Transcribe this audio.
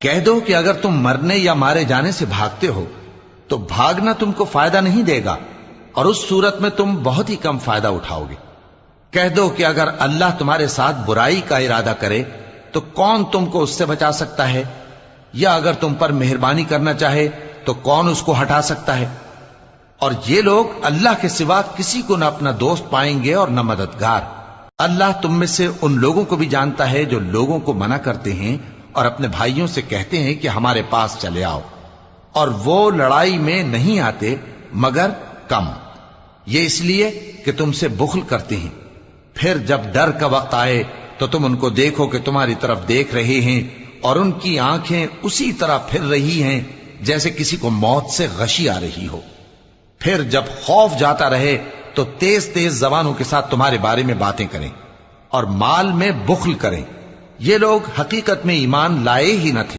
कह दो कि अगर तुम मरने या मारे जाने से भागते हो तो भागना तुमको फायदा नहीं देगा और उस सूरत में तुम बहुत ही कम फायदा उठाओगे। कह दो कि अगर अल्लाह तुम्हारे साथ बुराई का इरादा करे तो कौन तुमको उससे बचा सकता है, या अगर तुम पर मेहरबानी करना चाहे तो कौन उसको हटा सकता है। और ये लोग अल्लाह के सिवा किसी को न अपना दोस्त पाएंगे और न मददगार। अल्लाह तुम में से उन लोगों को भी जानता है जो लोगों को मना करते हैं और अपने भाइयों से कहते हैं कि हमारे पास चले आओ, और वो लड़ाई में नहीं आते मगर कम, ये इसलिए कि तुमसे बुख्ल करते हैं। फिर जब डर का वक्त आए तो तुम उनको देखो कि तुम्हारी तरफ देख रहे हैं और उनकी आंखें उसी तरह फिर रही हैं जैसे किसी को मौत से गशी आ रही हो। फिर जब खौफ जाता रहे तो तेज तेज जबानों के साथ तुम्हारे बारे में बातें करें और माल में बुख्ल करें। ये लोग हकीकत में ईमान लाए ही न थे।